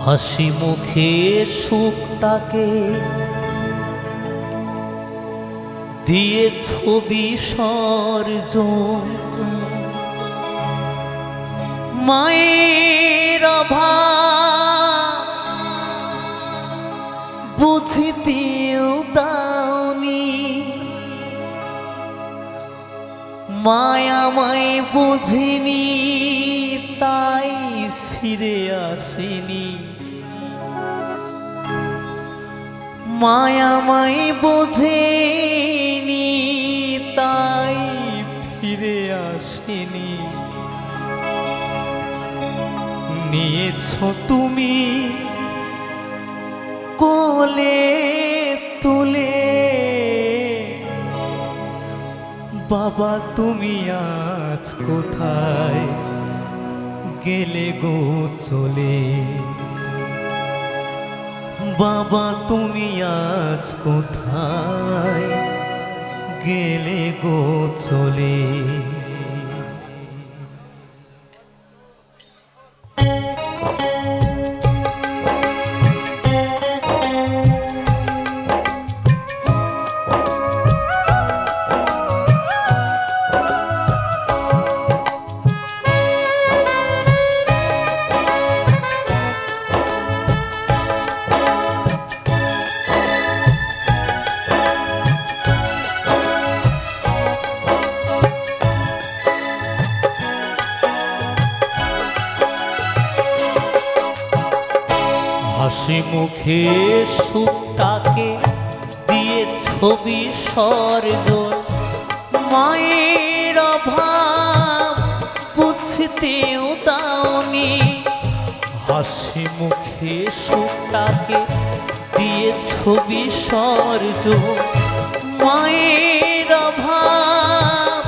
হাসি মুখে সুখটাকে দিয়ে ছবি সর্জন মায়ের অভাব বুঝিতেও দাওনি মায়ামায় বুঝিনি তাই ফিরে আসেনি মায়ামায় বুঝেনি তাই ফিরে আসেনি নিয়েছো তুমি কোলে তুলে বাবা তুমি আজ কোথায় গেলে গো চলে বাবা তুমি আজ কোথায় গেলে গো চলে হাসি মুখে সুখটাকে দিয়ে ছবি সর্জন মায়ের অভাব বুঝতেও দাওনি হাসি মুখে সুখটাকে দিয়ে ছবি সর্জন মায়ের অভাব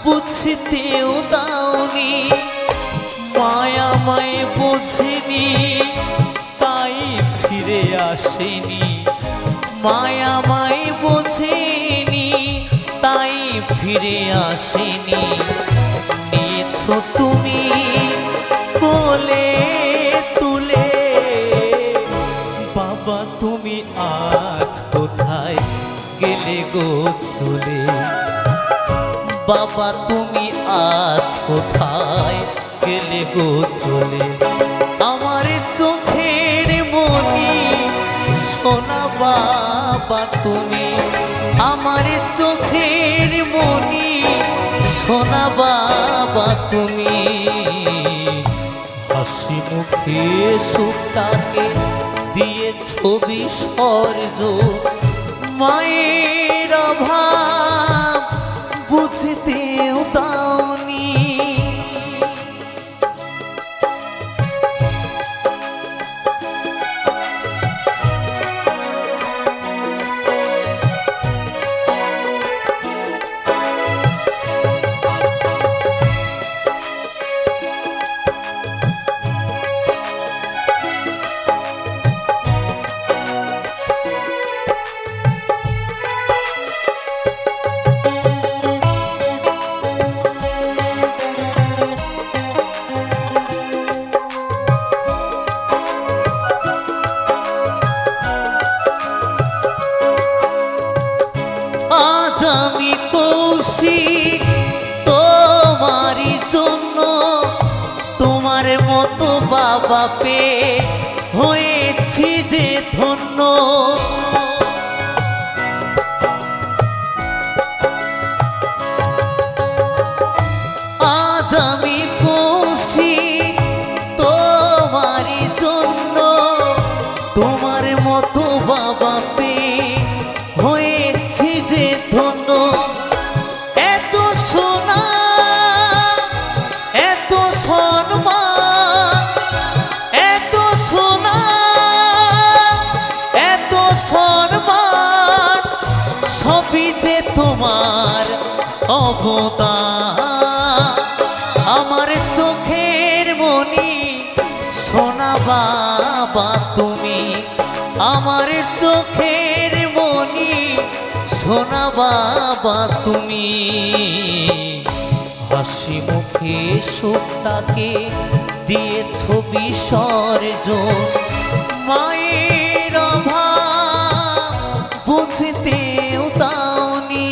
বুঝতেও দাওনি মায়ামায় বোঝেনি ফিরে আসেনি মায়ামায় বোঝেনি তাই ফিরে আসেনি নিয়েছো তুমি কোলে তুলে বাবা তুমি আজ কোথায় গেলে গো চলে বাবা তুমি আজ কোথায় গেলে গো চলে আমার চোখের মনি সোনা বাবা তুমি আমার চোখের মনি সোনা বাবা তুমি হাসি মুখে সুখটাকে দিয়ে ছবি সর্জন মায়ের অভাব বুঝতেও দাওনি আমি কৌশিক তোমারই জন্য তোমার মতো বাবা পেয়ে হয়েছি যে ধন্য আজ আমি কৌশিক তোমারই জন্য তোমার মতো বাবা পেয়ে হয়েছি যে ধন্য এত সোনা এত সম্মান এত সোনা এত সম্মান সবই যে তোমার অবদান আমার চোখের মনি সোনা বাবা তুমি আমার চোখের মনি সোনা বাবা তুমি হাসি মুখে সুখটাকে দিয়ে ছবি সর্জন মায়ের অভাব বুঝতেও দাওনি।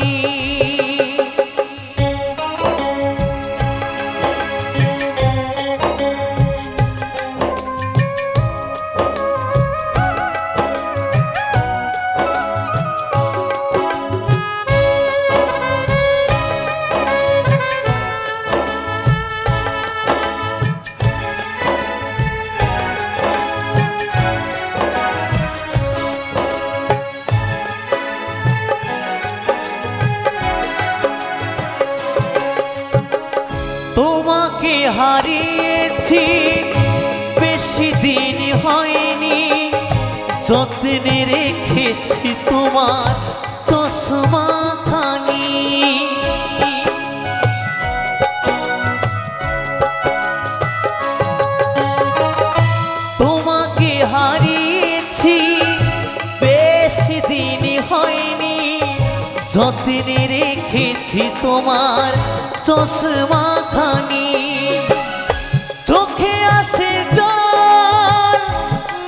তোমাকে হারিয়েছি বেশি দিন হয়নি, যত্নে রেখেছি তোমার চশমা খানি। তোমাকে হারিয়েছি বেশি দিন হয়নি, যত্নে রেখেছি তোমার চশমা খানি। চোখে আসে জল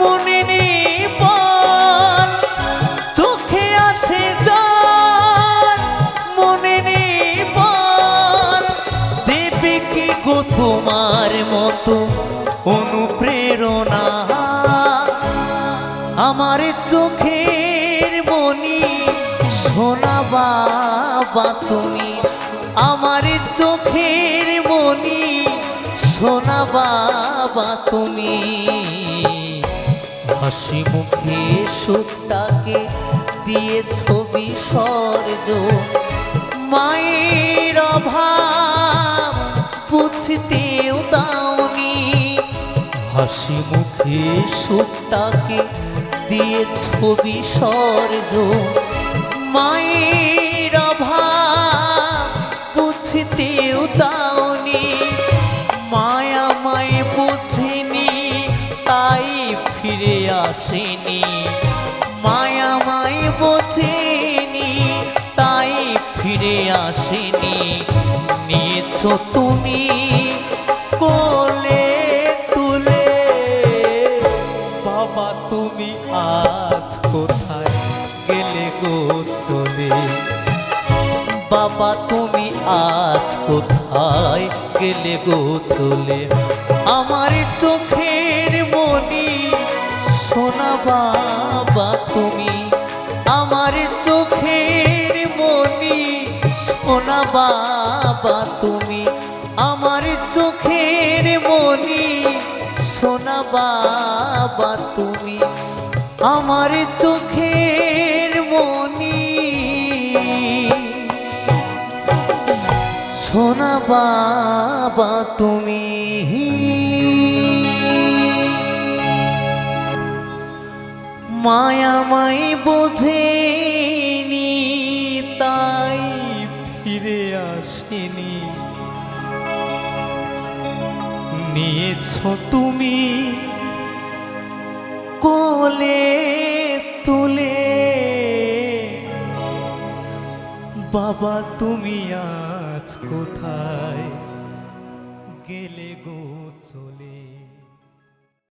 মনে নেই বল, চোখে আসে জল মনে নেই বল, দেবে কি গো তোমার মতো অনুপ্রেরণা। আমার চোখের মনি সোনা বাবা তুমি, আমার চোখের মনি সোনা বাবা তুমি। হাসি মুখে সুখটাকে দিয়েছ বিসর্জন, মায়ের অভাব বুঝতেও দাওনি। হাসি মুখে সুখটাকে দিয়েছ বিসর্জন, মায়ের অভাব বুঝতেও দাওনি। মায়া মায় বুঝিনি তাই ফিরে আসেনি, মায়া মায় বোঝেনি তাই ফিরে আসেনি। নিয়েছ তুমি কোলে তুলে, বাবা তুমি আজ কোথায় গেলে গো চলে। বাবা তুমি আজ কোথায় গেলে গো চলে। আমার চোখের মনি সোনা বাবা তুমি, আমার চোখের মনি সোনা বাবা তুমি, আমার চোখের মনি সোনা বাবা তুমি, আমার চোখের মনি সোনা বাবা তুমি। মায়া মাই বোঝেনি তাই ফিরে আসেনি। নিয়েছ তুমি কোলে তুলে, বাবা তুমি আজ কোথায় গেলে গো চলে।